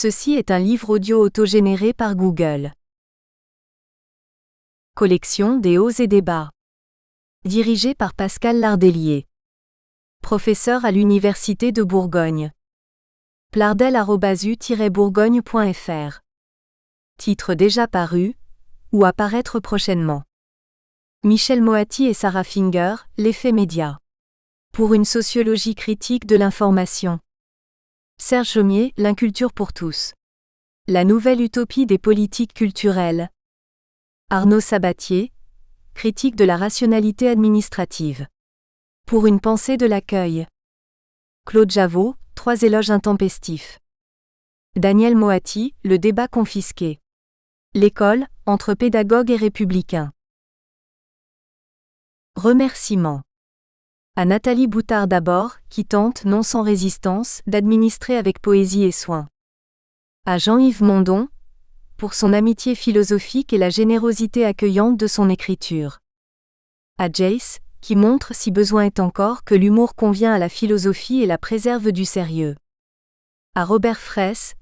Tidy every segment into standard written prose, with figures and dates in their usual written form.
Ceci est un livre audio autogénéré par Google. Collection des hauts et des bas. Dirigé par Pascal Lardelier. Professeur à l'Université de Bourgogne. plardel@u-bourgogne.fr. Titre déjà paru, ou à paraître prochainement. Michel Moati et Sarah Finger, l'effet média. Pour une sociologie critique de l'information. Serge Chaumier, l'inculture pour tous. La nouvelle utopie des politiques culturelles. Arnaud Sabatier, critique de la rationalité administrative. Pour une pensée de l'accueil. Claude Javot, 3 éloges intempestifs. Daniel Moati, le débat confisqué. L'école, entre pédagogues et républicains. Remerciements. À Nathalie Boutard d'abord, qui tente, non sans résistance, d'administrer avec poésie et soin. À Jean-Yves Mondon, pour son amitié philosophique et la générosité accueillante de son écriture. À Jace, qui montre, si besoin est encore, que l'humour convient à la philosophie et la préserve du sérieux. À Robert Fraisse,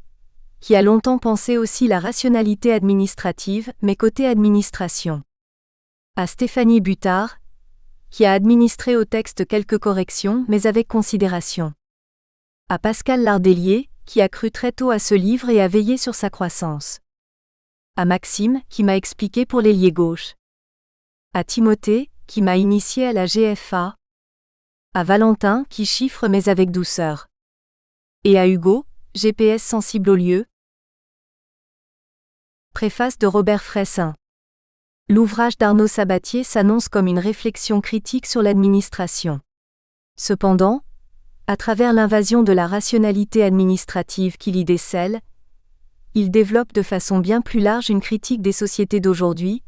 qui a longtemps pensé aussi la rationalité administrative, mais côté administration. À Stéphanie Buttard, qui a administré au texte quelques corrections, mais avec considération. À Pascal Lardelier, qui a cru très tôt à ce livre et a veillé sur sa croissance. À Maxime, qui m'a expliqué pour l'ailier gauche. À Timothée, qui m'a initié à la GFA. À Valentin, qui chiffre mais avec douceur. Et à Hugo, GPS sensible au lieu. Préface de Robert Fressin. L'ouvrage d'Arnaud Sabatier s'annonce comme une réflexion critique sur l'administration. Cependant, à travers l'invasion de la rationalité administrative qu'il y décèle, il développe de façon bien plus large une critique des sociétés d'aujourd'hui,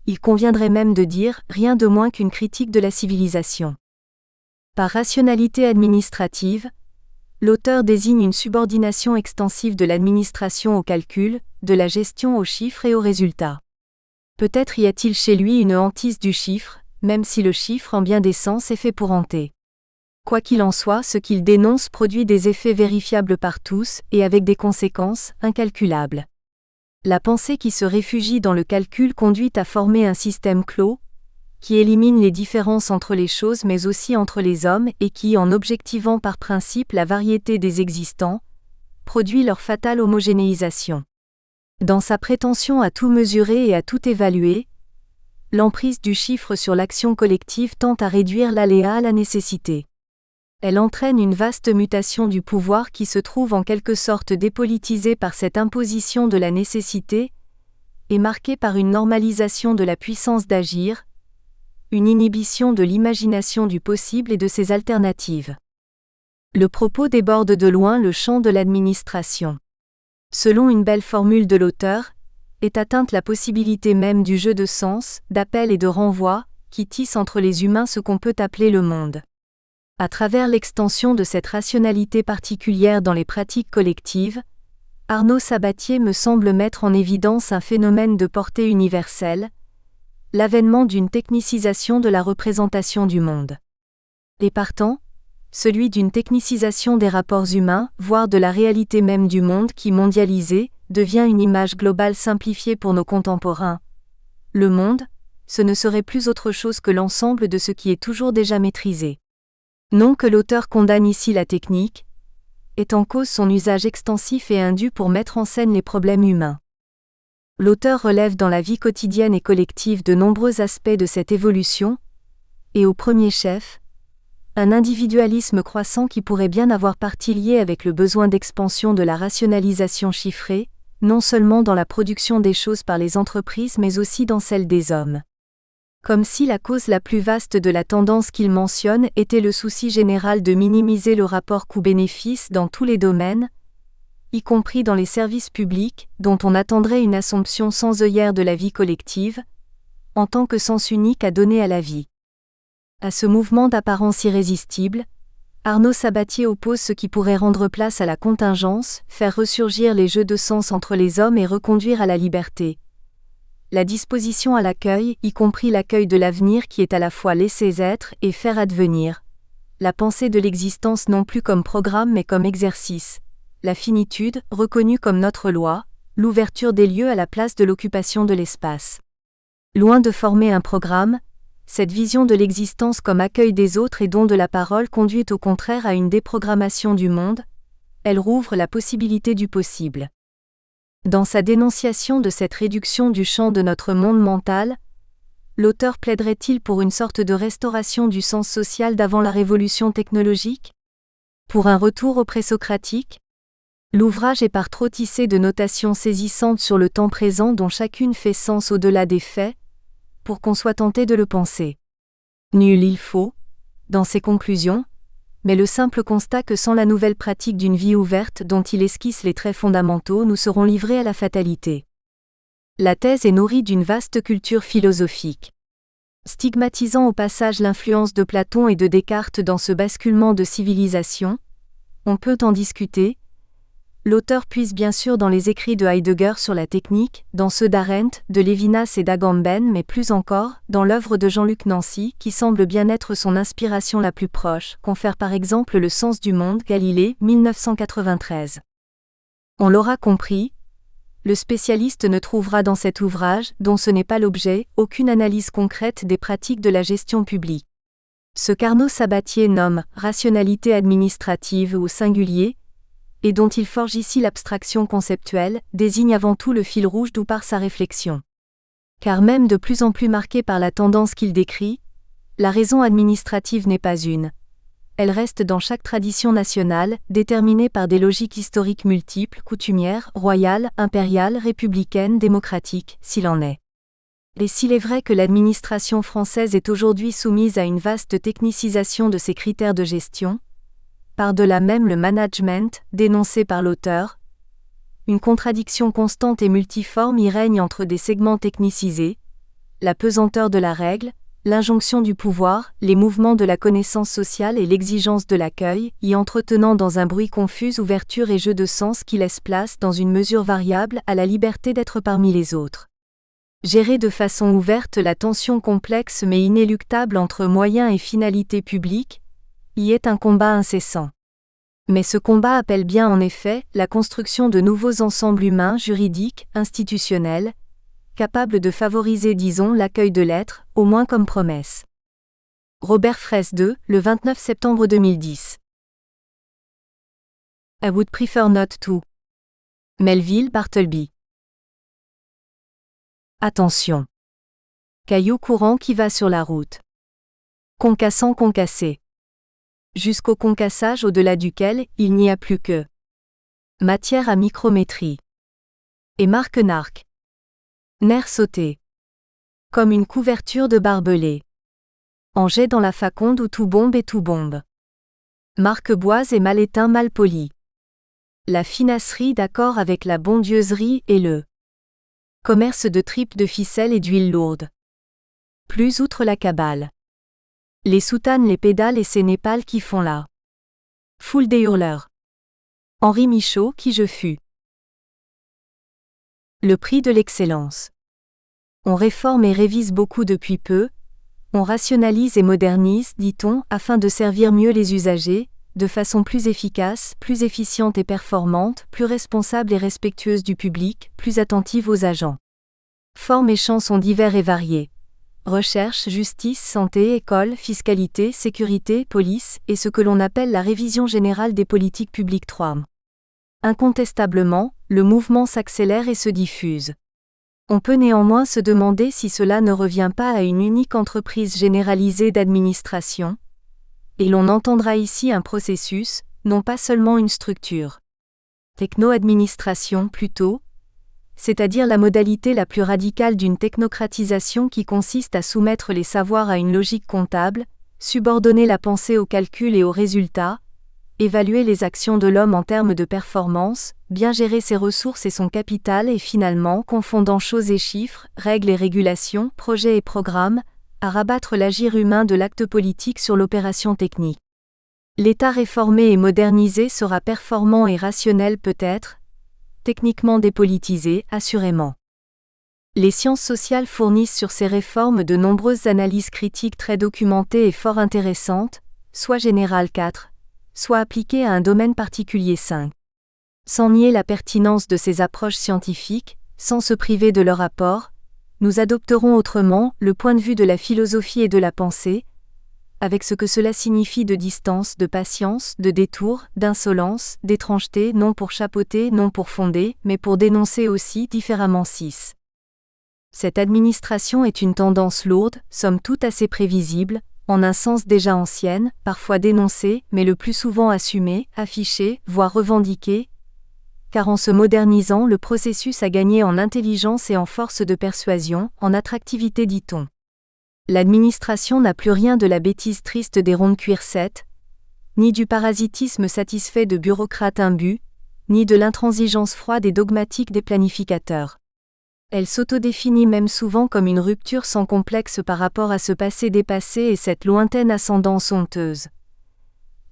il conviendrait même de dire rien de moins qu'une critique de la civilisation. Par rationalité administrative, l'auteur désigne une subordination extensive de l'administration au calcul, de la gestion aux chiffres et aux résultats. Peut-être y a-t-il chez lui une hantise du chiffre, même si le chiffre en bien des sens est fait pour hanter. Quoi qu'il en soit, ce qu'il dénonce produit des effets vérifiables par tous et avec des conséquences incalculables. La pensée qui se réfugie dans le calcul conduit à former un système clos, qui élimine les différences entre les choses mais aussi entre les hommes et qui, en objectivant par principe la variété des existants, produit leur fatale homogénéisation. Dans sa prétention à tout mesurer et à tout évaluer, l'emprise du chiffre sur l'action collective tend à réduire l'aléa à la nécessité. Elle entraîne une vaste mutation du pouvoir qui se trouve en quelque sorte dépolitisé par cette imposition de la nécessité, et marquée par une normalisation de la puissance d'agir, une inhibition de l'imagination du possible et de ses alternatives. Le propos déborde de loin le champ de l'administration. Selon une belle formule de l'auteur, est atteinte la possibilité même du jeu de sens, d'appel et de renvoi, qui tisse entre les humains ce qu'on peut appeler le monde. À travers l'extension de cette rationalité particulière dans les pratiques collectives, Arnaud Sabatier me semble mettre en évidence un phénomène de portée universelle, l'avènement d'une technicisation de la représentation du monde. Et partant, celui d'une technicisation des rapports humains, voire de la réalité même du monde qui, mondialisé, devient une image globale simplifiée pour nos contemporains. Le monde, ce ne serait plus autre chose que l'ensemble de ce qui est toujours déjà maîtrisé. Non que l'auteur condamne ici la technique, est en cause son usage extensif et indu pour mettre en scène les problèmes humains. L'auteur relève dans la vie quotidienne et collective de nombreux aspects de cette évolution, et au premier chef, un individualisme croissant qui pourrait bien avoir partie liée avec le besoin d'expansion de la rationalisation chiffrée, non seulement dans la production des choses par les entreprises mais aussi dans celle des hommes. Comme si la cause la plus vaste de la tendance qu'il mentionne était le souci général de minimiser le rapport coût-bénéfice dans tous les domaines, y compris dans les services publics, dont on attendrait une assomption sans œillère de la vie collective, en tant que sens unique à donner à la vie. À ce mouvement d'apparence irrésistible, Arnaud Sabatier oppose ce qui pourrait rendre place à la contingence, faire ressurgir les jeux de sens entre les hommes et reconduire à la liberté. La disposition à l'accueil, y compris l'accueil de l'avenir qui est à la fois laisser être et faire advenir. La pensée de l'existence non plus comme programme mais comme exercice. la finitude, reconnue comme notre loi, l'ouverture des lieux à la place de l'occupation de l'espace. Loin de former un programme, cette vision de l'existence comme accueil des autres et don de la parole conduit au contraire à une déprogrammation du monde, elle rouvre la possibilité du possible. Dans sa dénonciation de cette réduction du champ de notre monde mental, l'auteur plaiderait-il pour une sorte de restauration du sens social d'avant la révolution technologique? Pour un retour au présocratique? L'ouvrage est par trop tissé de notations saisissantes sur le temps présent dont chacune fait sens au-delà des faits, pour qu'on soit tenté de le penser. Nul il faut, dans ses conclusions, mais le simple constat que sans la nouvelle pratique d'une vie ouverte dont il esquisse les traits fondamentaux, nous serons livrés à la fatalité. La thèse est nourrie d'une vaste culture philosophique. Stigmatisant au passage l'influence de Platon et de Descartes dans ce basculement de civilisation, on peut en discuter. L'auteur puise bien sûr dans les écrits de Heidegger sur la technique, dans ceux d'Arendt, de Lévinas et d'Agamben, mais plus encore, dans l'œuvre de Jean-Luc Nancy, qui semble bien être son inspiration la plus proche, confère par exemple Le sens du monde, Galilée, 1993. On l'aura compris, le spécialiste ne trouvera dans cet ouvrage, dont ce n'est pas l'objet, aucune analyse concrète des pratiques de la gestion publique. Ce qu'Arnaud Sabatier nomme « rationalité administrative » au singulier, et dont il forge ici l'abstraction conceptuelle, désigne avant tout le fil rouge d'où part sa réflexion. Car même de plus en plus marquée par la tendance qu'il décrit, la raison administrative n'est pas une. Elle reste dans chaque tradition nationale, déterminée par des logiques historiques multiples, coutumières, royales, impériales, républicaines, démocratiques, s'il en est. Et s'il est vrai que l'administration française est aujourd'hui soumise à une vaste technicisation de ses critères de gestion, par-delà même le management, dénoncé par l'auteur, une contradiction constante et multiforme y règne entre des segments technicisés, la pesanteur de la règle, l'injonction du pouvoir, les mouvements de la connaissance sociale et l'exigence de l'accueil, y entretenant dans un bruit confus ouverture et jeu de sens qui laisse place, dans une mesure variable, à la liberté d'être parmi les autres. Gérer de façon ouverte la tension complexe mais inéluctable entre moyens et finalités publiques, y est un combat incessant. Mais ce combat appelle bien en effet la construction de nouveaux ensembles humains, juridiques, institutionnels, capables de favoriser, disons, l'accueil de l'être, au moins comme promesse. Robert Fraisse II, le 29 septembre 2010. I would prefer not to. Melville Bartleby. Attention. Caillou courant qui va sur la route. Concassant concassé. Jusqu'au concassage au-delà duquel il n'y a plus que matière à micrométrie. Et marque narque. Nerf sauté. Comme une couverture de barbelé. En jet dans la faconde où tout bombe et tout bombe. Marque-boise et mal éteint mal poli. La finasserie d'accord avec la bondieuserie et le commerce de tripes de ficelle et d'huile lourde. Plus outre la cabale. Les soutanes, les pédales et ces népales qui font la foule des hurleurs. Henri Michaud, qui je fus. Le prix de l'excellence. On réforme et révise beaucoup depuis peu, on rationalise et modernise, dit-on, afin de servir mieux les usagers, de façon plus efficace, plus efficiente et performante, plus responsable et respectueuse du public, plus attentive aux agents. Formes et champs sont divers et variés. Recherche, justice, santé, école, fiscalité, sécurité, police, et ce que l'on appelle la révision générale des politiques publiques 3. Incontestablement, le mouvement s'accélère et se diffuse. On peut néanmoins se demander si cela ne revient pas à une unique entreprise généralisée d'administration, et l'on entendra ici un processus, non pas seulement une structure. Techno-administration plutôt, c'est-à-dire la modalité la plus radicale d'une technocratisation qui consiste à soumettre les savoirs à une logique comptable, subordonner la pensée au calcul et aux résultats, évaluer les actions de l'homme en termes de performance, bien gérer ses ressources et son capital et finalement, confondant choses et chiffres, règles et régulations, projets et programmes, à rabattre l'agir humain de l'acte politique sur l'opération technique. L'État réformé et modernisé sera performant et rationnel peut-être, techniquement dépolitisé, assurément. Les sciences sociales fournissent sur ces réformes de nombreuses analyses critiques très documentées et fort intéressantes, soit générales 4, soit appliquées à un domaine particulier 5. Sans nier la pertinence de ces approches scientifiques, sans se priver de leur apport, nous adopterons autrement le point de vue de la philosophie et de la pensée, avec ce que cela signifie de distance, de patience, de détour, d'insolence, d'étrangeté, non pour chapeauter, non pour fonder, mais pour dénoncer aussi différemment 6. Cette administration est une tendance lourde, somme toute assez prévisible, en un sens déjà ancienne, parfois dénoncée, mais le plus souvent assumée, affichée, voire revendiquée, car en se modernisant, le processus a gagné en intelligence et en force de persuasion, en attractivité dit-on. L'administration n'a plus rien de la bêtise triste des ronds de cuir 7, ni du parasitisme satisfait de bureaucrates imbus, ni de l'intransigeance froide et dogmatique des planificateurs. Elle s'autodéfinit même souvent comme une rupture sans complexe par rapport à ce passé dépassé et cette lointaine ascendance honteuse.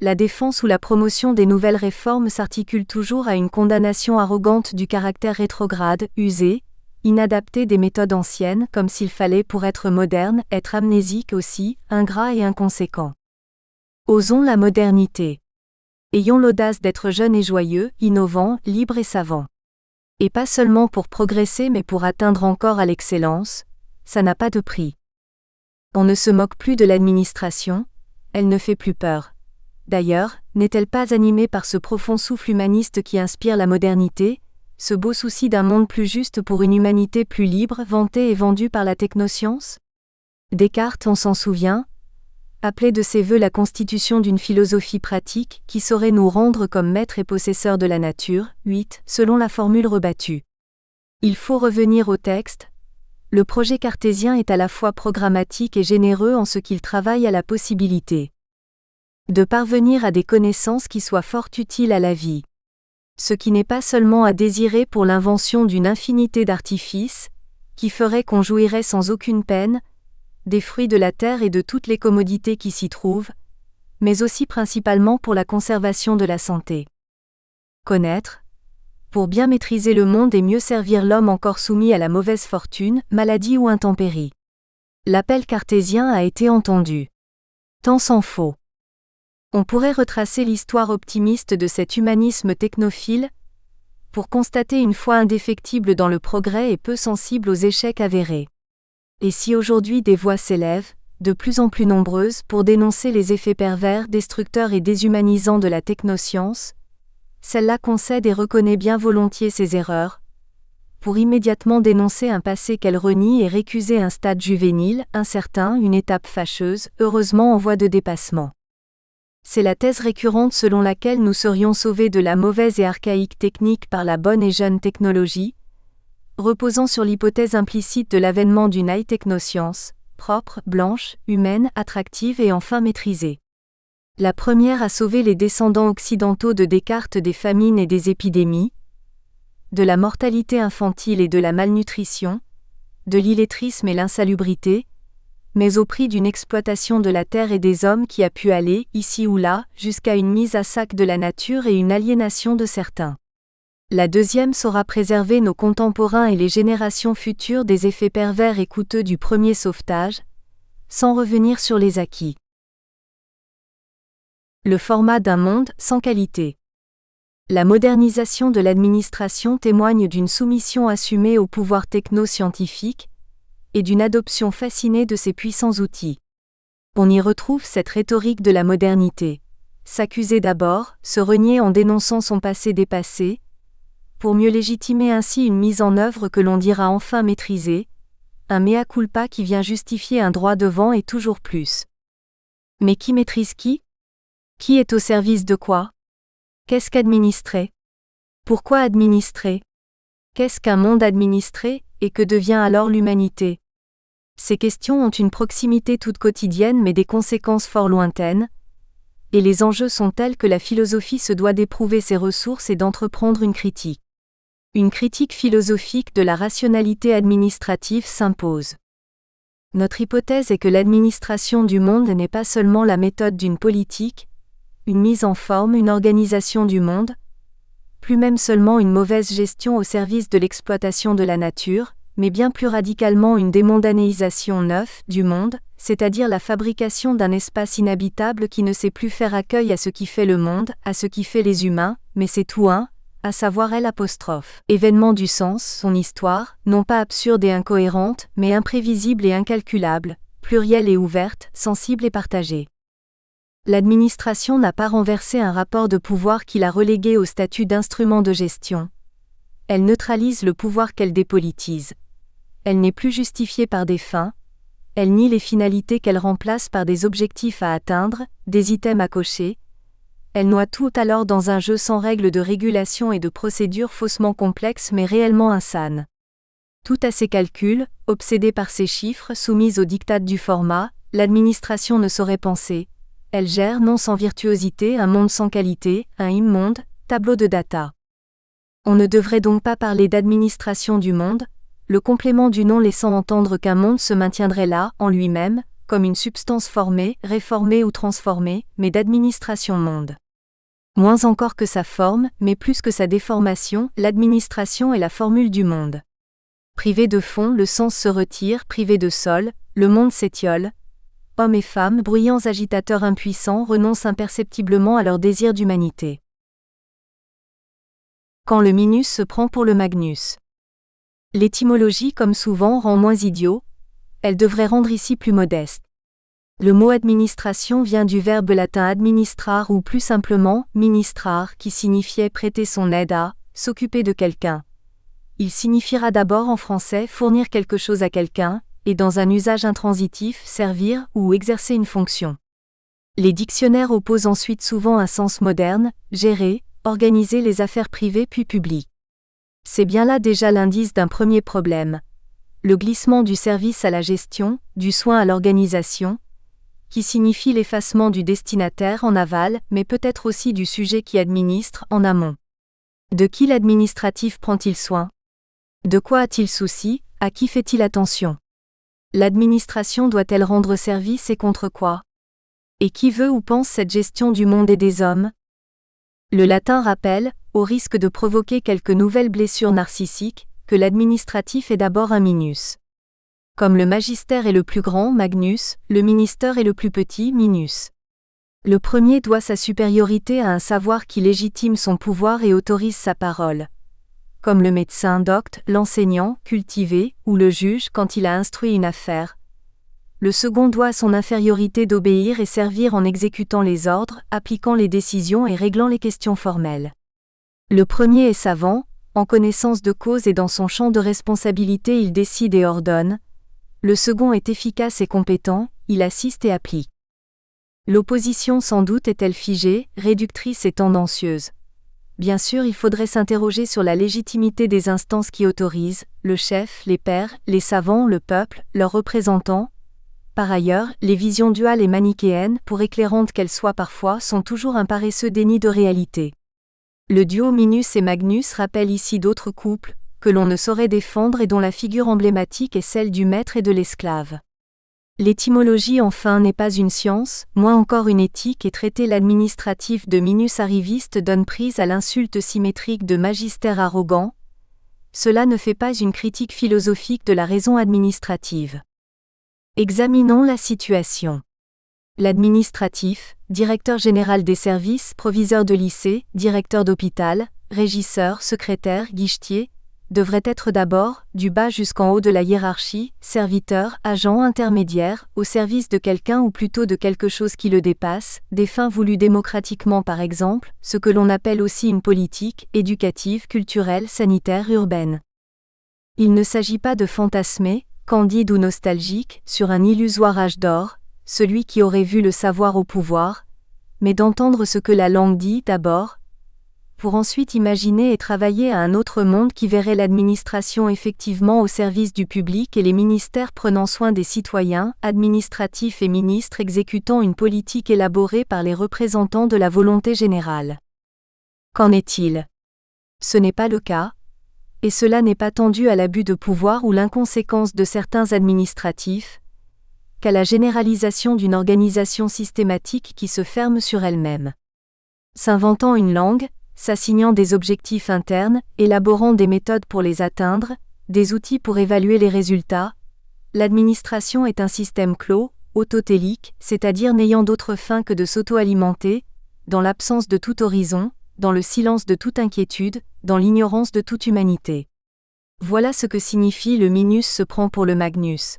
La défense ou la promotion des nouvelles réformes s'articule toujours à une condamnation arrogante du caractère rétrograde, usé, inadapté des méthodes anciennes, comme s'il fallait pour être moderne, être amnésique aussi, ingrat et inconséquent. Osons la modernité. Ayons l'audace d'être jeunes et joyeux, innovants, libres et savants. Et pas seulement pour progresser mais pour atteindre encore à l'excellence, ça n'a pas de prix. On ne se moque plus de l'administration, elle ne fait plus peur. D'ailleurs, n'est-elle pas animée par ce profond souffle humaniste qui inspire la modernité, ce beau souci d'un monde plus juste pour une humanité plus libre, vantée et vendue par la technoscience ? Descartes, on s'en souvient, appelait de ses vœux la constitution d'une philosophie pratique qui saurait nous rendre comme maîtres et possesseurs de la nature, 8, selon la formule rebattue. Il faut revenir au texte. Le projet cartésien est à la fois programmatique et généreux en ce qu'il travaille à la possibilité de parvenir à des connaissances qui soient fort utiles à la vie. Ce qui n'est pas seulement à désirer pour l'invention d'une infinité d'artifices, qui ferait qu'on jouirait sans aucune peine, des fruits de la terre et de toutes les commodités qui s'y trouvent, mais aussi principalement pour la conservation de la santé. Connaître, pour bien maîtriser le monde et mieux servir l'homme encore soumis à la mauvaise fortune, maladie ou intempérie. L'appel cartésien a été entendu. Tant s'en faut. On pourrait retracer l'histoire optimiste de cet humanisme technophile, pour constater une foi indéfectible dans le progrès et peu sensible aux échecs avérés. Et si aujourd'hui des voix s'élèvent, de plus en plus nombreuses, pour dénoncer les effets pervers, destructeurs et déshumanisants de la technoscience, celle-là concède et reconnaît bien volontiers ses erreurs, pour immédiatement dénoncer un passé qu'elle renie et récuser un stade juvénile, incertain, une étape fâcheuse, heureusement en voie de dépassement. C'est la thèse récurrente selon laquelle nous serions sauvés de la mauvaise et archaïque technique par la bonne et jeune technologie, reposant sur l'hypothèse implicite de l'avènement d'une high technoscience, propre, blanche, humaine, attractive et enfin maîtrisée. La première a sauvé les descendants occidentaux de Descartes des famines et des épidémies, de la mortalité infantile et de la malnutrition, de l'illettrisme et l'insalubrité, mais au prix d'une exploitation de la terre et des hommes qui a pu aller, ici ou là, jusqu'à une mise à sac de la nature et une aliénation de certains. La deuxième saura préserver nos contemporains et les générations futures des effets pervers et coûteux du premier sauvetage, sans revenir sur les acquis. Le format d'un monde sans qualité. La modernisation de l'administration témoigne d'une soumission assumée au pouvoir techno-scientifique, et d'une adoption fascinée de ces puissants outils. On y retrouve cette rhétorique de la modernité. S'accuser d'abord, se renier en dénonçant son passé dépassé, pour mieux légitimer ainsi une mise en œuvre que l'on dira enfin maîtriser, un mea culpa qui vient justifier un droit devant et toujours plus. Mais qui maîtrise qui ? Qui est au service de quoi ? Qu'est-ce qu'administrer ? Pourquoi administrer ? Qu'est-ce qu'un monde administré, et que devient alors l'humanité ? Ces questions ont une proximité toute quotidienne mais des conséquences fort lointaines, et les enjeux sont tels que la philosophie se doit d'éprouver ses ressources et d'entreprendre une critique. Une critique philosophique de la rationalité administrative s'impose. Notre hypothèse est que l'administration du monde n'est pas seulement la méthode d'une politique, une mise en forme, une organisation du monde, plus même seulement une mauvaise gestion au service de l'exploitation de la nature, mais bien plus radicalement une démondanéisation neuve du monde, c'est-à-dire la fabrication d'un espace inhabitable qui ne sait plus faire accueil à ce qui fait le monde, à ce qui fait les humains, mais c'est tout un à savoir L'. Événement du sens, son histoire, non pas absurde et incohérente, mais imprévisible et incalculable, plurielle et ouverte, sensible et partagée. L'administration n'a pas renversé un rapport de pouvoir qui l'a relégué au statut d'instrument de gestion. Elle neutralise le pouvoir qu'elle dépolitise. Elle n'est plus justifiée par des fins. Elle nie les finalités qu'elle remplace par des objectifs à atteindre, des items à cocher. Elle noie tout alors dans un jeu sans règles de régulation et de procédures faussement complexes mais réellement insanes. Tout à ses calculs, obsédée par ses chiffres, soumise aux diktats du format, l'administration ne saurait penser. Elle gère non sans virtuosité un monde sans qualité, un immonde tableau de data. On ne devrait donc pas parler d'administration du monde, le complément du nom laissant entendre qu'un monde se maintiendrait là, en lui-même, comme une substance formée, réformée ou transformée, mais d'administration monde. Moins encore que sa forme, mais plus que sa déformation, l'administration est la formule du monde. Privé de fond, le sens se retire, privé de sol, le monde s'étiole. Hommes et femmes, bruyants agitateurs impuissants, renoncent imperceptiblement à leur désir d'humanité. Quand le Minus se prend pour le Magnus. L'étymologie, comme souvent, rend moins idiot, elle devrait rendre ici plus modeste. Le mot administration vient du verbe latin administrar ou plus simplement ministrar qui signifiait prêter son aide à, s'occuper de quelqu'un. Il signifiera d'abord en français fournir quelque chose à quelqu'un, et dans un usage intransitif servir ou exercer une fonction. Les dictionnaires opposent ensuite souvent un sens moderne, gérer, organiser les affaires privées puis publiques. C'est bien là déjà l'indice d'un premier problème. Le glissement du service à la gestion, du soin à l'organisation, qui signifie l'effacement du destinataire en aval, mais peut-être aussi du sujet qui administre en amont. De qui l'administratif prend-il soin? De quoi a-t-il souci? À qui fait-il attention? L'administration doit-elle rendre service et contre quoi? Et qui veut ou pense cette gestion du monde et des hommes? Le latin rappelle, au risque de provoquer quelques nouvelles blessures narcissiques, que l'administratif est d'abord un minus. Comme le magistère est le plus grand, magnus, le ministère est le plus petit, minus. Le premier doit sa supériorité à un savoir qui légitime son pouvoir et autorise sa parole. Comme le médecin docte, l'enseignant, cultivé, ou le juge quand il a instruit une affaire. Le second doit son infériorité d'obéir et servir en exécutant les ordres, appliquant les décisions et réglant les questions formelles. Le premier est savant, en connaissance de cause et dans son champ de responsabilité il décide et ordonne. Le second est efficace et compétent, il assiste et applique. L'opposition sans doute est-elle figée, réductrice et tendancieuse. Bien sûr, il faudrait s'interroger sur la légitimité des instances qui autorisent, le chef, les pairs, les savants, le peuple, leurs représentants. Par ailleurs, les visions duales et manichéennes, pour éclairantes qu'elles soient parfois, sont toujours un paresseux déni de réalité. Le duo Minus et Magnus rappelle ici d'autres couples, que l'on ne saurait défendre et dont la figure emblématique est celle du maître et de l'esclave. L'étymologie enfin n'est pas une science, moins encore une éthique et traiter l'administratif de Minus arriviste donne prise à l'insulte symétrique de magistère arrogant. Cela ne fait pas une critique philosophique de la raison administrative. Examinons la situation. L'administratif, directeur général des services, proviseur de lycée, directeur d'hôpital, régisseur, secrétaire, guichetier, devrait être d'abord, du bas jusqu'en haut de la hiérarchie, serviteur, agent intermédiaire, au service de quelqu'un ou plutôt de quelque chose qui le dépasse, des fins voulues démocratiquement par exemple, ce que l'on appelle aussi une politique, éducative, culturelle, sanitaire, urbaine. Il ne s'agit pas de fantasmer, candide ou nostalgique, sur un illusoire âge d'or, celui qui aurait vu le savoir au pouvoir, mais d'entendre ce que la langue dit d'abord, pour ensuite imaginer et travailler à un autre monde qui verrait l'administration effectivement au service du public et les ministères prenant soin des citoyens, administratifs et ministres exécutant une politique élaborée par les représentants de la volonté générale. Qu'en est-il? Ce n'est pas le cas. Et cela n'est pas tendu à l'abus de pouvoir ou l'inconséquence de certains administratifs, qu'à la généralisation d'une organisation systématique qui se ferme sur elle-même. S'inventant une langue, s'assignant des objectifs internes, élaborant des méthodes pour les atteindre, des outils pour évaluer les résultats, l'administration est un système clos, autotélique, c'est-à-dire n'ayant d'autre fin que de s'auto-alimenter, dans l'absence de tout horizon, dans le silence de toute inquiétude, dans l'ignorance de toute humanité. Voilà ce que signifie le Minus se prend pour le Magnus.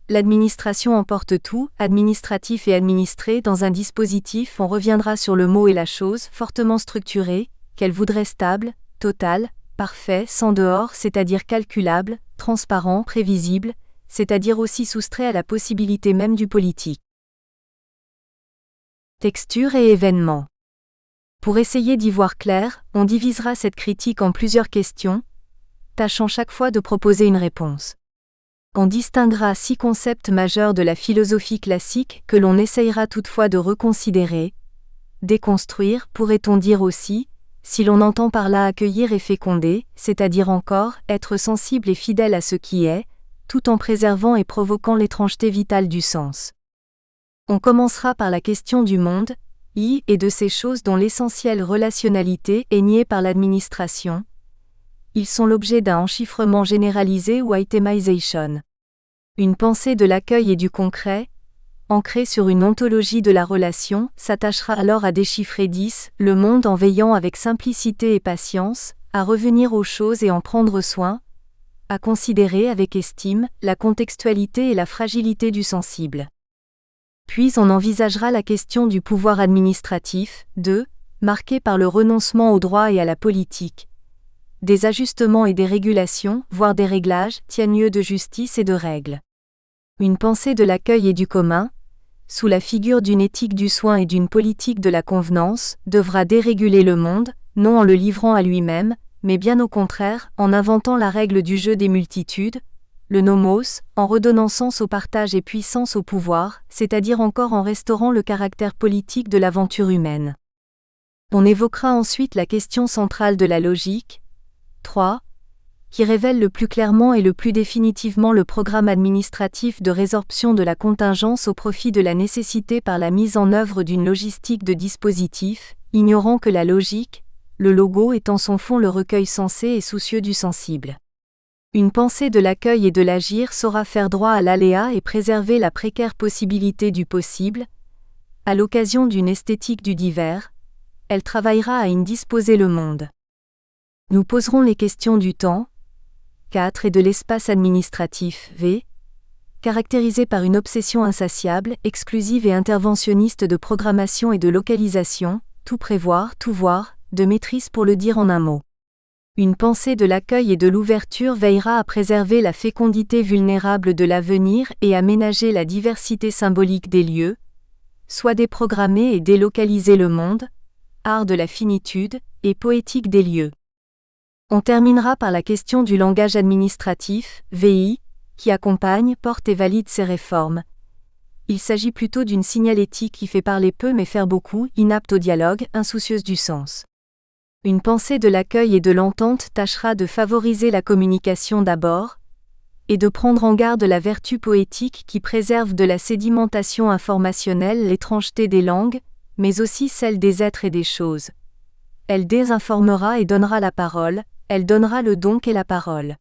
L'administration emporte tout, administratif et administré dans un dispositif. On reviendra sur le mot et la chose, fortement structuré, qu'elle voudrait stable, total, parfait, sans dehors, c'est-à-dire calculable, transparent, prévisible, c'est-à-dire aussi soustrait à la possibilité même du politique. Texture et événements. Pour essayer d'y voir clair, on divisera cette critique en plusieurs questions, tâchant chaque fois de proposer une réponse. On distinguera 6 concepts majeurs de la philosophie classique que l'on essayera toutefois de reconsidérer, déconstruire, pourrait-on dire aussi, si l'on entend par là accueillir et féconder, c'est-à-dire encore être sensible et fidèle à ce qui est, tout en préservant et provoquant l'étrangeté vitale du sens. On commencera par la question du monde, et de ces choses dont l'essentielle relationnalité est niée par l'administration. Ils sont l'objet d'un enchiffrement généralisé ou itemization. Une pensée de l'accueil et du concret, ancrée sur une ontologie de la relation, s'attachera alors à déchiffrer le monde en veillant avec simplicité et patience, à revenir aux choses et en prendre soin, à considérer avec estime la contextualité et la fragilité du sensible. Puis on envisagera la question du pouvoir administratif, marqué par le renoncement au droit et à la politique. Des ajustements et des régulations, voire des réglages, tiennent lieu de justice et de règles. Une pensée de l'accueil et du commun, sous la figure d'une éthique du soin et d'une politique de la convenance, devra déréguler le monde, non en le livrant à lui-même, mais bien au contraire, en inventant la règle du jeu des multitudes, le nomos, en redonnant sens au partage et puissance au pouvoir, c'est-à-dire encore en restaurant le caractère politique de l'aventure humaine. On évoquera ensuite la question centrale de la logique, 3, qui révèle le plus clairement et le plus définitivement le programme administratif de résorption de la contingence au profit de la nécessité par la mise en œuvre d'une logistique de dispositifs, ignorant que la logique, le logo est en son fond le recueil sensé et soucieux du sensible. Une pensée de l'accueil et de l'agir saura faire droit à l'aléa et préserver la précaire possibilité du possible, à l'occasion d'une esthétique du divers, elle travaillera à indisposer le monde. Nous poserons les questions du temps, 4 et de l'espace administratif, caractérisé par une obsession insatiable, exclusive et interventionniste de programmation et de localisation, tout prévoir, tout voir, de maîtrise pour le dire en un mot. Une pensée de l'accueil et de l'ouverture veillera à préserver la fécondité vulnérable de l'avenir et à ménager la diversité symbolique des lieux, soit déprogrammer et délocaliser le monde, art de la finitude, et poétique des lieux. On terminera par la question du langage administratif, VI, qui accompagne, porte et valide ces réformes. Il s'agit plutôt d'une signalétique qui fait parler peu mais faire beaucoup, inapte au dialogue, insoucieuse du sens. Une pensée de l'accueil et de l'entente tâchera de favoriser la communication d'abord, et de prendre en garde la vertu poétique qui préserve de la sédimentation informationnelle l'étrangeté des langues, mais aussi celle des êtres et des choses. Elle désinformera et donnera la parole, elle donnera le don qu'est la parole.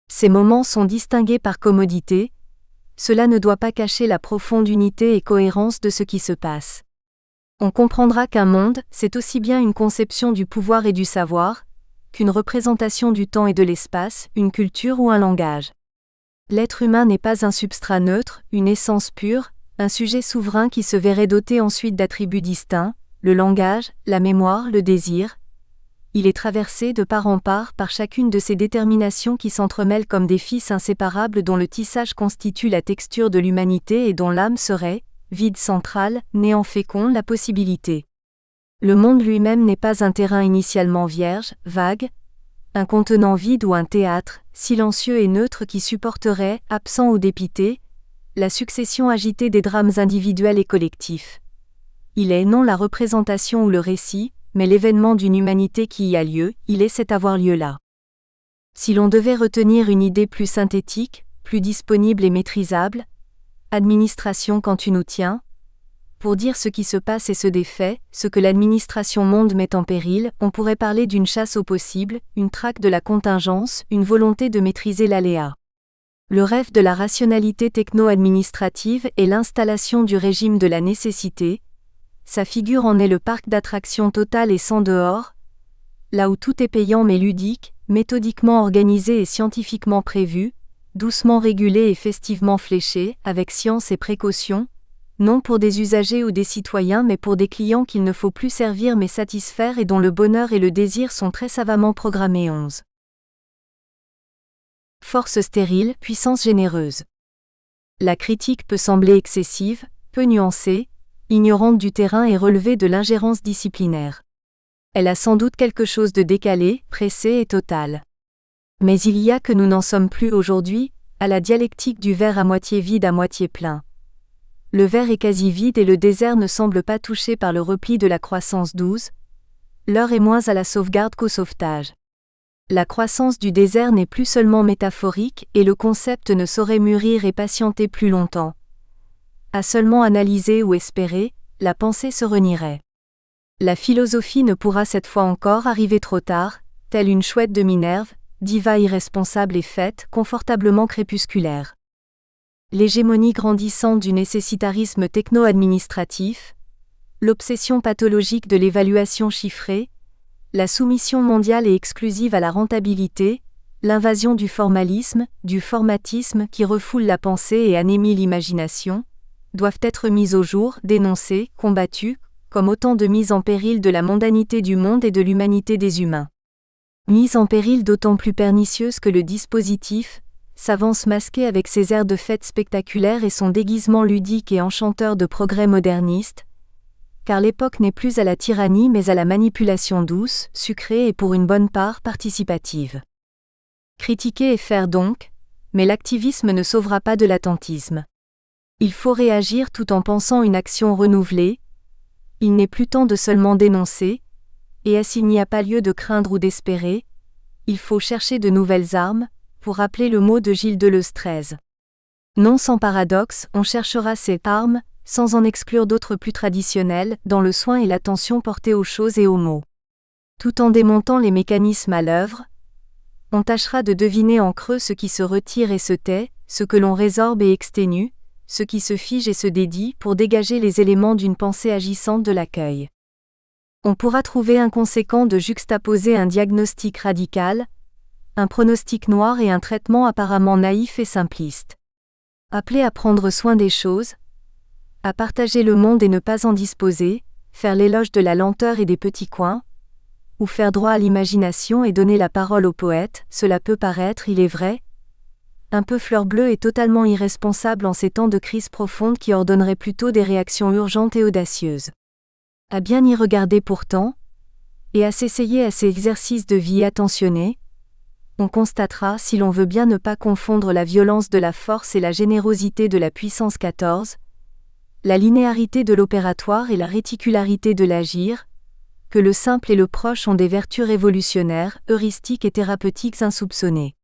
Ces moments sont distingués par commodité, cela ne doit pas cacher la profonde unité et cohérence de ce qui se passe. On comprendra qu'un monde, c'est aussi bien une conception du pouvoir et du savoir, qu'une représentation du temps et de l'espace, une culture ou un langage. L'être humain n'est pas un substrat neutre, une essence pure, un sujet souverain qui se verrait doté ensuite d'attributs distincts, le langage, la mémoire, le désir. Il est traversé de part en part par chacune de ces déterminations qui s'entremêlent comme des fils inséparables dont le tissage constitue la texture de l'humanité et dont l'âme serait, vide central, néant fécond, la possibilité. Le monde lui-même n'est pas un terrain initialement vierge, vague, un contenant vide ou un théâtre, silencieux et neutre qui supporterait, absent ou dépité, la succession agitée des drames individuels et collectifs. Il est non la représentation ou le récit, mais l'événement d'une humanité qui y a lieu, il est cet avoir lieu là. Si l'on devait retenir une idée plus synthétique, plus disponible et maîtrisable, administration quand tu nous tiens, pour dire ce qui se passe et se défait, ce que l'administration monde met en péril, on pourrait parler d'une chasse au possible, une traque de la contingence, une volonté de maîtriser l'aléa. Le rêve de la rationalité techno-administrative est l'installation du régime de la nécessité, sa figure en est le parc d'attractions total et sans dehors, là où tout est payant mais ludique, méthodiquement organisé et scientifiquement prévu, doucement régulé et festivement fléché, avec science et précaution, non pour des usagers ou des citoyens mais pour des clients qu'il ne faut plus servir mais satisfaire et dont le bonheur et le désir sont très savamment programmés. 11. Force stérile, puissance généreuse. La critique peut sembler excessive, peu nuancée, ignorante du terrain et relevée de l'ingérence disciplinaire. Elle a sans doute quelque chose de décalé, pressé et total. Mais il y a que nous n'en sommes plus aujourd'hui, à la dialectique du verre à moitié vide à moitié plein. Le verre est quasi vide et le désert ne semble pas touché par le repli de la croissance 12. L'heure est moins à la sauvegarde qu'au sauvetage. La croissance du désert n'est plus seulement métaphorique et le concept ne saurait mûrir et patienter plus longtemps. À seulement analyser ou espérer, la pensée se renierait. La philosophie ne pourra cette fois encore arriver trop tard, telle une chouette de Minerve, diva irresponsable et faite, confortablement crépusculaire. L'hégémonie grandissante du nécessitarisme techno-administratif, l'obsession pathologique de l'évaluation chiffrée, la soumission mondiale et exclusive à la rentabilité, l'invasion du formalisme, du formatisme qui refoule la pensée et anémie l'imagination, doivent être mises au jour, dénoncées, combattues, comme autant de mises en péril de la mondanité du monde et de l'humanité des humains. Mise en péril d'autant plus pernicieuse que le dispositif s'avance masqué avec ses airs de fête spectaculaire et son déguisement ludique et enchanteur de progrès moderniste, car l'époque n'est plus à la tyrannie mais à la manipulation douce, sucrée et pour une bonne part participative. Critiquer et faire donc, mais l'activisme ne sauvera pas de l'attentisme. Il faut réagir tout en pensant une action renouvelée. Il n'est plus temps de seulement dénoncer, et s'il n'y a pas lieu de craindre ou d'espérer, il faut chercher de nouvelles armes, pour rappeler le mot de Gilles Deleuze 13. Non sans paradoxe, on cherchera cette arme, sans en exclure d'autres plus traditionnelles, dans le soin et l'attention portés aux choses et aux mots. Tout en démontant les mécanismes à l'œuvre, on tâchera de deviner en creux ce qui se retire et se tait, ce que l'on résorbe et exténue, ce qui se fige et se dédie pour dégager les éléments d'une pensée agissante de l'accueil. On pourra trouver inconséquent de juxtaposer un diagnostic radical, un pronostic noir et un traitement apparemment naïf et simpliste. Appelé à prendre soin des choses, à partager le monde et ne pas en disposer, faire l'éloge de la lenteur et des petits coins, ou faire droit à l'imagination et donner la parole au poète, cela peut paraître, il est vrai, un peu fleur bleue et totalement irresponsable en ces temps de crise profonde qui ordonneraient plutôt des réactions urgentes et audacieuses. À bien y regarder pourtant, et à s'essayer à ces exercices de vie attentionnés, on constatera, si l'on veut bien ne pas confondre la violence de la force et la générosité de la puissance 14, la linéarité de l'opératoire et la réticularité de l'agir, que le simple et le proche ont des vertus révolutionnaires, heuristiques et thérapeutiques insoupçonnées.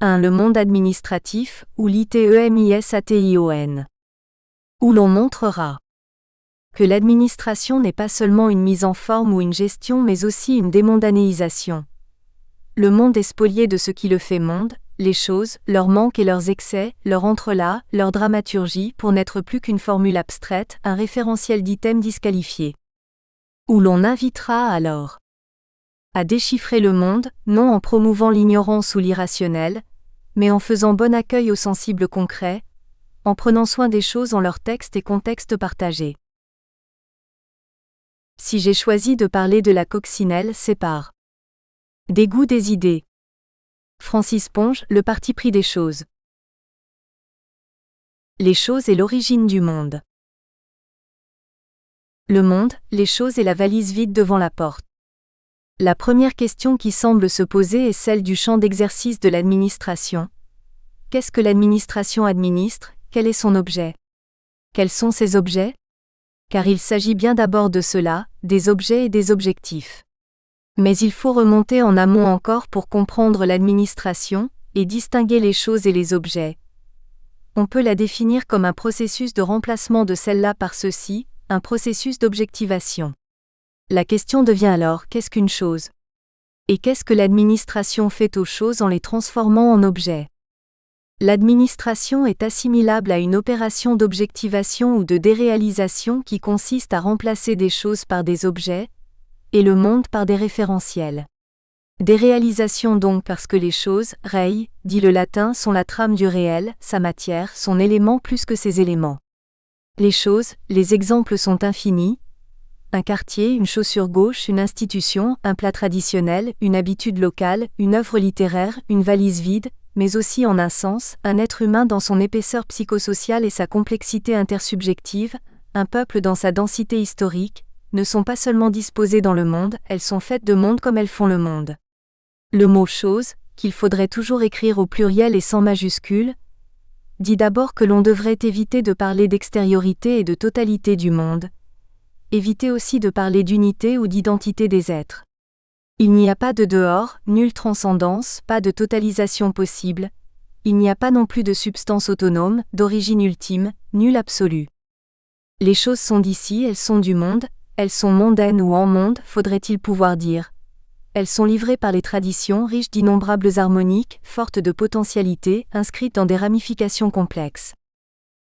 1. Le monde administratif, ou l'ITEMISATION. Où l'on montrera que l'administration n'est pas seulement une mise en forme ou une gestion mais aussi une démondanéisation. Le monde est spolié de ce qui le fait monde, les choses, leurs manques et leurs excès, leur entrelacs, leur dramaturgie pour n'être plus qu'une formule abstraite, un référentiel d'items disqualifié. Où l'on invitera alors à déchiffrer le monde, non en promouvant l'ignorance ou l'irrationnel, mais en faisant bon accueil aux sensibles concrets, en prenant soin des choses en leur texte et contexte partagés. Si j'ai choisi de parler de la coccinelle, c'est par dégoût des idées. Francis Ponge, Le parti pris des choses. Les choses et l'origine du monde. Le monde, les choses et la valise vide devant la porte. La première question qui semble se poser est celle du champ d'exercice de l'administration. Qu'est-ce que l'administration administre? Quel est son objet? Quels sont ses objets? Car il s'agit bien d'abord de cela, des objets et des objectifs. Mais il faut remonter en amont encore pour comprendre l'administration, et distinguer les choses et les objets. On peut la définir comme un processus de remplacement de celle-là par ceci, un processus d'objectivation. La question devient alors, qu'est-ce qu'une chose? Et qu'est-ce que l'administration fait aux choses en les transformant en objets? L'administration est assimilable à une opération d'objectivation ou de déréalisation qui consiste à remplacer des choses par des objets, et le monde par des référentiels. Déréalisation donc parce que les choses, rei, dit le latin, sont la trame du réel, sa matière, son élément plus que ses éléments. Les choses, les exemples sont infinis. Un quartier, une chaussure gauche, une institution, un plat traditionnel, une habitude locale, une œuvre littéraire, une valise vide, mais aussi en un sens, un être humain dans son épaisseur psychosociale et sa complexité intersubjective, un peuple dans sa densité historique, ne sont pas seulement disposées dans le monde, elles sont faites de monde comme elles font le monde. Le mot « chose », qu'il faudrait toujours écrire au pluriel et sans majuscule, dit d'abord que l'on devrait éviter de parler d'extériorité et de totalité du monde, éviter aussi de parler d'unité ou d'identité des êtres. Il n'y a pas de dehors, nulle transcendance, pas de totalisation possible, il n'y a pas non plus de substance autonome, d'origine ultime, nulle absolue. Les choses sont d'ici, elles sont du monde, elles sont mondaines ou en monde, faudrait-il pouvoir dire. Elles sont livrées par les traditions, riches d'innombrables harmoniques, fortes de potentialités, inscrites dans des ramifications complexes.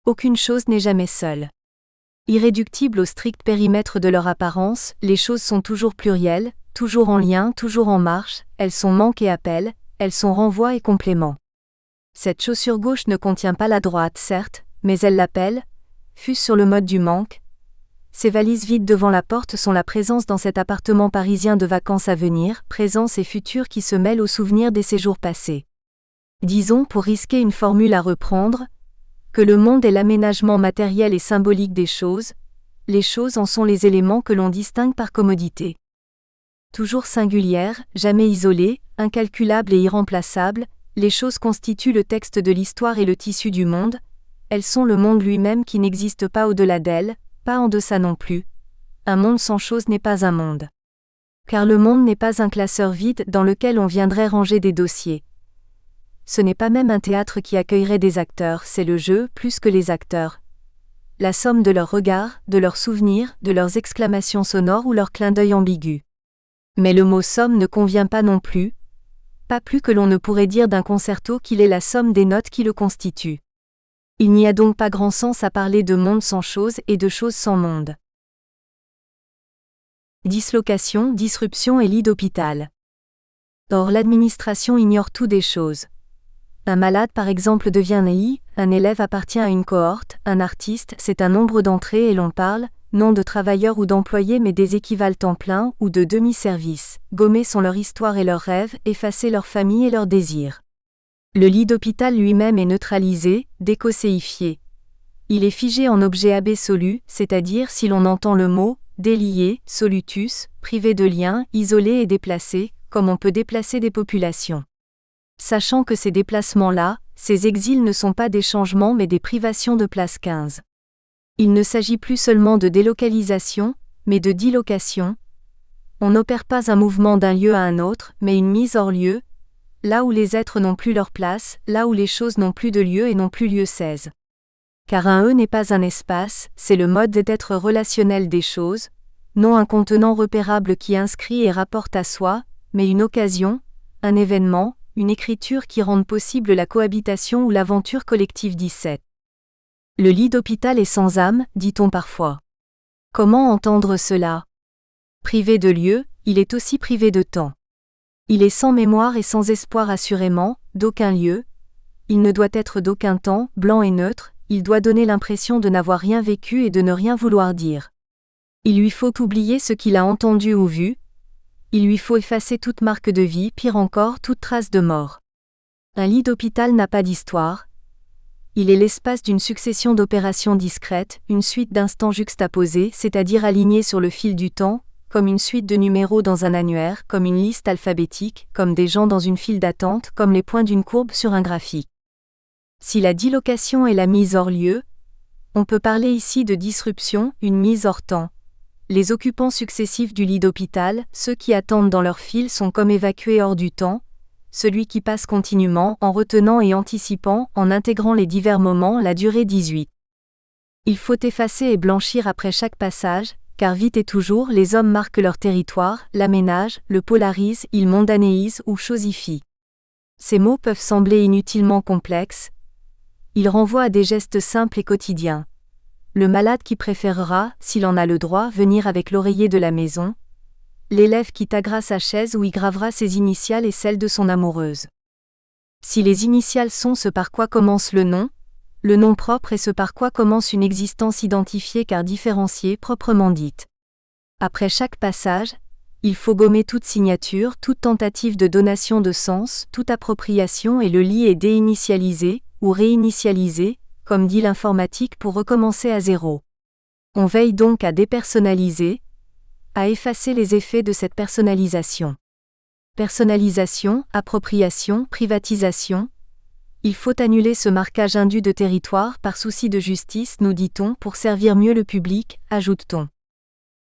Aucune chose n'est jamais seule. Irréductibles au strict périmètre de leur apparence, les choses sont toujours plurielles, toujours en lien, toujours en marche, elles sont manque et appel, elles sont renvoi et complément. Cette chaussure gauche ne contient pas la droite, certes, mais elle l'appelle, fût-ce sur le mode du manque. Ces valises vides devant la porte sont la présence dans cet appartement parisien de vacances à venir, présence et futur qui se mêlent aux souvenirs des séjours passés. Disons, pour risquer une formule à reprendre, que le monde est l'aménagement matériel et symbolique des choses, les choses en sont les éléments que l'on distingue par commodité. Toujours singulières, jamais isolées, incalculables et irremplaçables, les choses constituent le texte de l'histoire et le tissu du monde, elles sont le monde lui-même qui n'existe pas au-delà d'elles, pas en deçà non plus. Un monde sans choses n'est pas un monde. Car le monde n'est pas un classeur vide dans lequel on viendrait ranger des dossiers. Ce n'est pas même un théâtre qui accueillerait des acteurs, c'est le jeu plus que les acteurs. La somme de leurs regards, de leurs souvenirs, de leurs exclamations sonores ou leurs clins d'œil ambigus. Mais le mot somme ne convient pas non plus, pas plus que l'on ne pourrait dire d'un concerto qu'il est la somme des notes qui le constituent. Il n'y a donc pas grand sens à parler de monde sans chose et de chose sans monde. Dislocation, disruption et lit d'hôpital. Or l'administration ignore tout des choses. Un malade par exemple devient un lit, un élève appartient à une cohorte, un artiste c'est un nombre d'entrées et l'on parle, non de travailleurs ou d'employés mais des équivalents temps plein ou de demi-service. Gommés sont leur histoire et leurs rêves, effacés leur famille et leurs désirs. Le lit d'hôpital lui-même est neutralisé, décosséifié. Il est figé en objet absolu, c'est-à-dire si l'on entend le mot « délié »,« solutus », privé de lien, isolé et déplacé, comme on peut déplacer des populations. Sachant que ces déplacements-là, ces exils ne sont pas des changements mais des privations de place 15. Il ne s'agit plus seulement de délocalisation, mais de dislocation. On n'opère pas un mouvement d'un lieu à un autre, mais une mise hors lieu, là où les êtres n'ont plus leur place, là où les choses n'ont plus de lieu et n'ont plus lieu 16. Car un eux n'est pas un espace, c'est le mode d'être relationnel des choses, non un contenant repérable qui inscrit et rapporte à soi, mais une occasion, un événement, une écriture qui rende possible la cohabitation ou l'aventure collective 17. Le lit d'hôpital est sans âme, dit-on parfois. Comment entendre cela ? Privé de lieu, il est aussi privé de temps. Il est sans mémoire et sans espoir assurément, d'aucun lieu. Il ne doit être d'aucun temps, blanc et neutre, il doit donner l'impression de n'avoir rien vécu et de ne rien vouloir dire. Il lui faut oublier ce qu'il a entendu ou vu. Il lui faut effacer toute marque de vie, pire encore, toute trace de mort. Un lit d'hôpital n'a pas d'histoire. Il est l'espace d'une succession d'opérations discrètes, une suite d'instants juxtaposés, c'est-à-dire alignés sur le fil du temps, comme une suite de numéros dans un annuaire, comme une liste alphabétique, comme des gens dans une file d'attente, comme les points d'une courbe sur un graphique. Si la dislocation est la mise hors lieu, on peut parler ici de disruption, une mise hors temps. Les occupants successifs du lit d'hôpital, ceux qui attendent dans leur file sont comme évacués hors du temps, celui qui passe continuellement, en retenant et anticipant, en intégrant les divers moments, la durée 18. Il faut effacer et blanchir après chaque passage, car vite et toujours les hommes marquent leur territoire, l'aménagent, le polarisent, ils mondanéisent ou chosifient. Ces mots peuvent sembler inutilement complexes, Il renvoie à des gestes simples et quotidiens. Le malade qui préférera, s'il en a le droit, venir avec l'oreiller de la maison. L'élève qui taguera sa chaise où y gravera ses initiales et celles de son amoureuse. Si les initiales sont ce par quoi commence le nom propre est ce par quoi commence une existence identifiée car différenciée proprement dite. Après chaque passage, il faut gommer toute signature, toute tentative de donation de sens, toute appropriation et le lit est déinitialisé, ou réinitialisé, comme dit l'informatique pour recommencer à zéro. On veille donc à dépersonnaliser, à effacer les effets de cette personnalisation. Personnalisation, appropriation, privatisation. Il faut annuler ce marquage indu de territoire par souci de justice, nous dit-on, pour servir mieux le public, ajoute-t-on.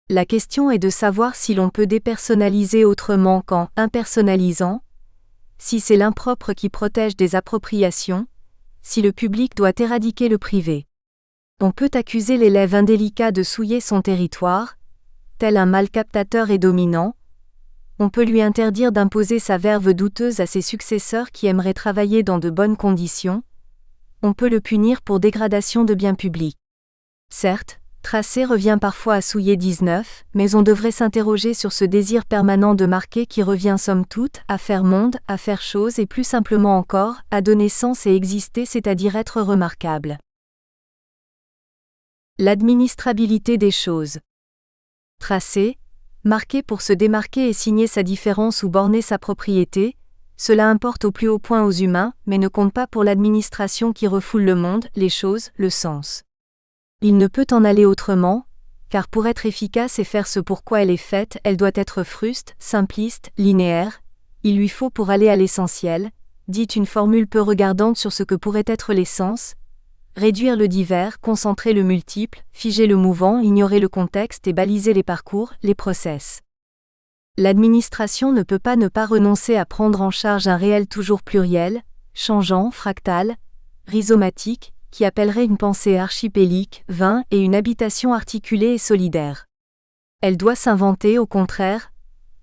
La question est de savoir si l'on peut dépersonnaliser autrement qu'en impersonnalisant, si c'est l'impropre qui protège des appropriations, si le public doit éradiquer le privé. On peut accuser l'élève indélicat de souiller son territoire, tel un mal captateur et dominant. On peut lui interdire d'imposer sa verve douteuse à ses successeurs qui aimeraient travailler dans de bonnes conditions. On peut le punir pour dégradation de biens publics. Certes, tracer revient parfois à souiller 19, mais on devrait s'interroger sur ce désir permanent de marquer qui revient somme toute à faire monde, à faire chose et plus simplement encore, à donner sens et exister, c'est-à-dire être remarquable. L'administrabilité des choses. Tracer, marquer pour se démarquer et signer sa différence ou borner sa propriété, cela importe au plus haut point aux humains, mais ne compte pas pour l'administration qui refoule le monde, les choses, le sens. Il ne peut en aller autrement, car pour être efficace et faire ce pourquoi elle est faite, elle doit être fruste, simpliste, linéaire, il lui faut pour aller à l'essentiel, dit une formule peu regardante sur ce que pourrait être l'essence, réduire le divers, concentrer le multiple, figer le mouvant, ignorer le contexte et baliser les parcours, les process. L'administration ne peut pas ne pas renoncer à prendre en charge un réel toujours pluriel, changeant, fractal, rhizomatique, qui appellerait une pensée archipélique, vain et une habitation articulée et solidaire. Elle doit s'inventer, au contraire,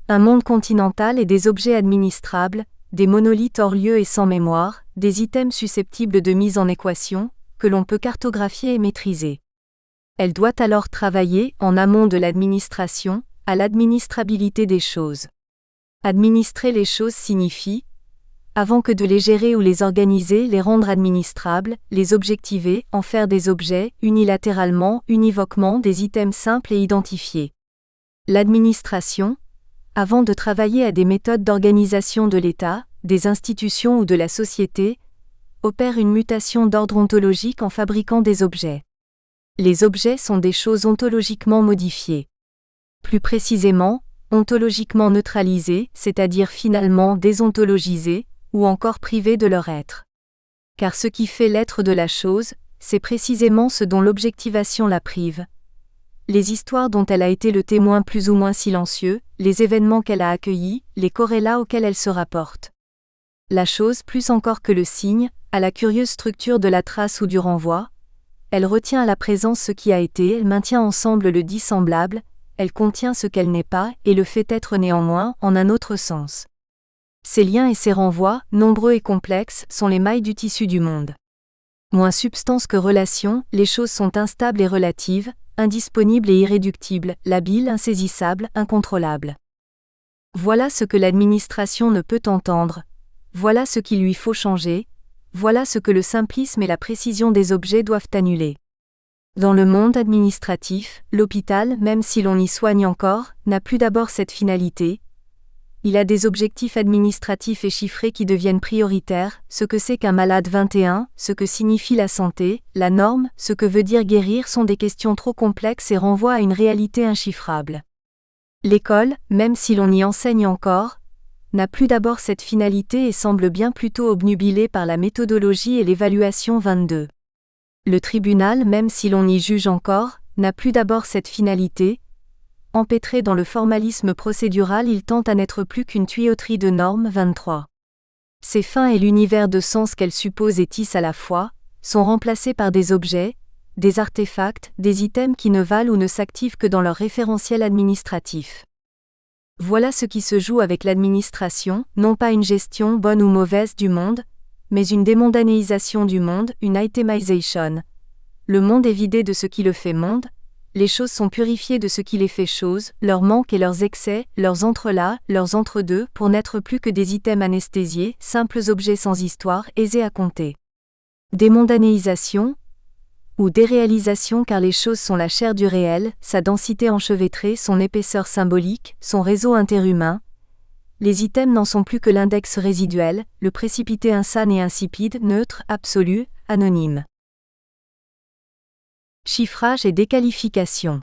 un monde continental et des objets administrables, des monolithes hors lieu et sans mémoire, des items susceptibles de mise en équation, que l'on peut cartographier et maîtriser. Elle doit alors travailler, en amont de l'administration, à l'administrabilité des choses. Administrer les choses signifie, avant que de les gérer ou les organiser, les rendre administrables, les objectiver, en faire des objets, unilatéralement, univoquement des items simples et identifiés. L'administration, avant de travailler à des méthodes d'organisation de l'État, des institutions ou de la société, opère une mutation d'ordre ontologique en fabriquant des objets. Les objets sont des choses ontologiquement modifiées. Plus précisément, ontologiquement neutralisées, c'est-à-dire finalement désontologisées, ou encore privées de leur être. Car ce qui fait l'être de la chose, c'est précisément ce dont l'objectivation la prive. Les histoires dont elle a été le témoin plus ou moins silencieux, les événements qu'elle a accueillis, les corrélats auxquels elle se rapporte. La chose, plus encore que le signe, a la curieuse structure de la trace ou du renvoi. Elle retient à la présence ce qui a été, elle maintient ensemble le dissemblable, elle contient ce qu'elle n'est pas et le fait être néanmoins, en un autre sens. Ces liens et ces renvois, nombreux et complexes, sont les mailles du tissu du monde. Moins substance que relation, les choses sont instables et relatives, indisponibles et irréductibles, labiles, insaisissables, incontrôlables. Voilà ce que l'administration ne peut entendre, voilà ce qu'il lui faut changer, voilà ce que le simplisme et la précision des objets doivent annuler. Dans le monde administratif, l'hôpital, même si l'on y soigne encore, n'a plus d'abord cette finalité. Il a des objectifs administratifs et chiffrés qui deviennent prioritaires, ce que c'est qu'un malade 21, ce que signifie la santé, la norme, ce que veut dire guérir sont des questions trop complexes et renvoient à une réalité inchiffrable. L'école, même si l'on y enseigne encore, n'a plus d'abord cette finalité et semble bien plutôt obnubilée par la méthodologie et l'évaluation 22. Le tribunal, même si l'on y juge encore, n'a plus d'abord cette finalité. Empêtré dans le formalisme procédural, il tente à n'être plus qu'une tuyauterie de normes 23. Ses fins et l'univers de sens qu'elle suppose et tisse à la fois, sont remplacés par des objets, des artefacts, des items qui ne valent ou ne s'activent que dans leur référentiel administratif. Voilà ce qui se joue avec l'administration, non pas une gestion bonne ou mauvaise du monde, mais une démondanéisation du monde, une itemization. Le monde est vidé de ce qui le fait monde, les choses sont purifiées de ce qui les fait choses, leurs manques et leurs excès, leurs entrelacs, leurs entre-deux, pour n'être plus que des items anesthésiés, simples objets sans histoire, aisés à compter. Démondanéisation, ou déréalisation car les choses sont la chair du réel, sa densité enchevêtrée, son épaisseur symbolique, son réseau interhumain. Les items n'en sont plus que l'index résiduel, le précipité insane et insipide, neutre, absolu, anonyme. Chiffrage et déqualification.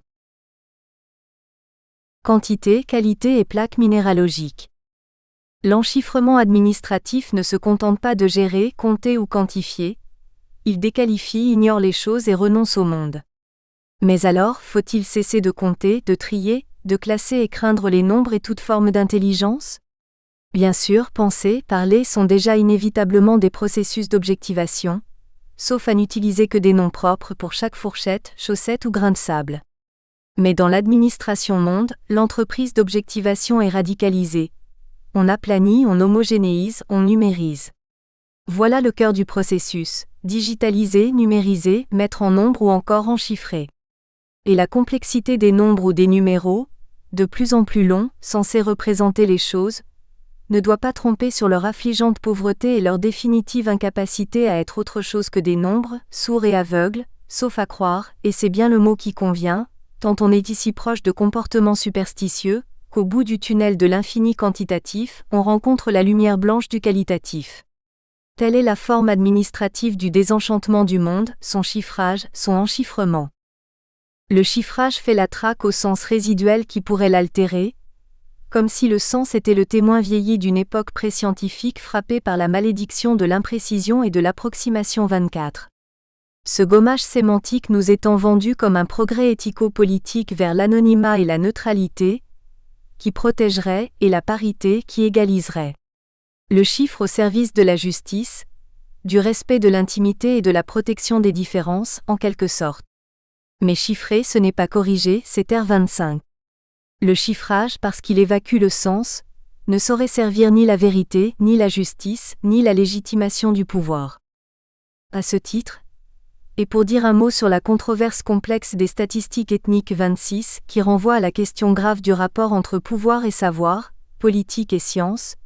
Quantité, qualité et plaques minéralogiques. L'enchiffrement administratif ne se contente pas de gérer, compter ou quantifier. Il déqualifie, ignore les choses et renonce au monde. Mais alors, faut-il cesser de compter, de trier, de classer et craindre les nombres et toute forme d'intelligence ? Bien sûr, penser, parler sont déjà inévitablement des processus d'objectivation, sauf à n'utiliser que des noms propres pour chaque fourchette, chaussette ou grain de sable. Mais dans l'administration monde, l'entreprise d'objectivation est radicalisée. On aplanit, on homogénéise, on numérise. Voilà le cœur du processus, digitaliser, numériser, mettre en nombre ou encore enchiffrer. Et la complexité des nombres ou des numéros, de plus en plus longs, censés représenter les choses, ne doit pas tromper sur leur affligeante pauvreté et leur définitive incapacité à être autre chose que des nombres, sourds et aveugles, sauf à croire, et c'est bien le mot qui convient, tant on est ici proche de comportements superstitieux, qu'au bout du tunnel de l'infini quantitatif, on rencontre la lumière blanche du qualitatif. Telle est la forme administrative du désenchantement du monde, son chiffrage, son enchiffrement. Le chiffrage fait la traque au sens résiduel qui pourrait l'altérer, comme si le sens était le témoin vieilli d'une époque pré-scientifique frappée par la malédiction de l'imprécision et de l'approximation 24. Ce gommage sémantique nous étant vendu comme un progrès éthico-politique vers l'anonymat et la neutralité, qui protégerait, et la parité qui égaliserait. Le chiffre au service de la justice, du respect de l'intimité et de la protection des différences, en quelque sorte. Mais chiffrer ce n'est pas corriger, c'est R25. Le chiffrage, parce qu'il évacue le sens, ne saurait servir ni la vérité, ni la justice, ni la légitimation du pouvoir. À ce titre, et pour dire un mot sur la controverse complexe des statistiques ethniques 26, qui renvoie à la question grave du rapport entre pouvoir et savoir, politique et science,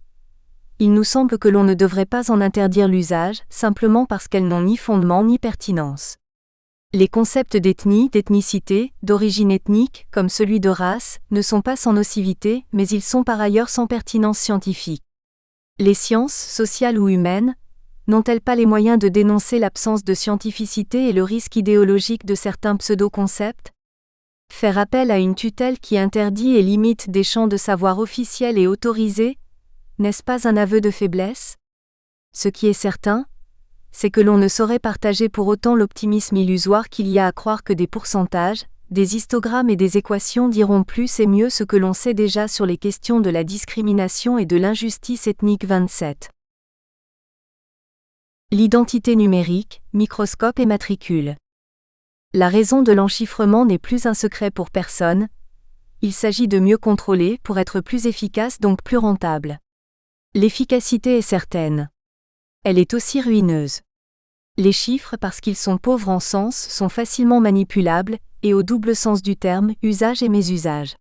il nous semble que l'on ne devrait pas en interdire l'usage, simplement parce qu'elles n'ont ni fondement ni pertinence. Les concepts d'ethnie, d'ethnicité, d'origine ethnique, comme celui de race, ne sont pas sans nocivité, mais ils sont par ailleurs sans pertinence scientifique. Les sciences, sociales ou humaines, n'ont-elles pas les moyens de dénoncer l'absence de scientificité et le risque idéologique de certains pseudo-concepts ? Faire appel à une tutelle qui interdit et limite des champs de savoir officiels et autorisés, n'est-ce pas un aveu de faiblesse ? Ce qui est certain, c'est que l'on ne saurait partager pour autant l'optimisme illusoire qu'il y a à croire que des pourcentages, des histogrammes et des équations diront plus et mieux ce que l'on sait déjà sur les questions de la discrimination et de l'injustice ethnique 27. L'identité numérique, microscope et matricule. La raison de l'enchiffrement n'est plus un secret pour personne, il s'agit de mieux contrôler pour être plus efficace donc plus rentable. L'efficacité est certaine. Elle est aussi ruineuse. Les chiffres, parce qu'ils sont pauvres en sens, sont facilement manipulables, et au double sens du terme, usage et mésusage.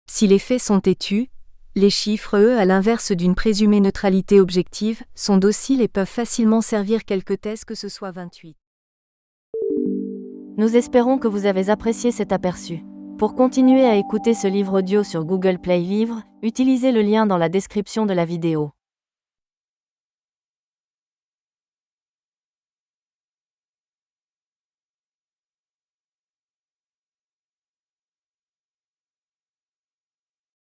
Si les faits sont têtus, les chiffres, eux, à l'inverse d'une présumée neutralité objective, sont dociles et peuvent facilement servir quelque thèse que ce soit 28. Nous espérons que vous avez apprécié cet aperçu. Pour continuer à écouter ce livre audio sur Google Play Livres, utilisez le lien dans la description de la vidéo.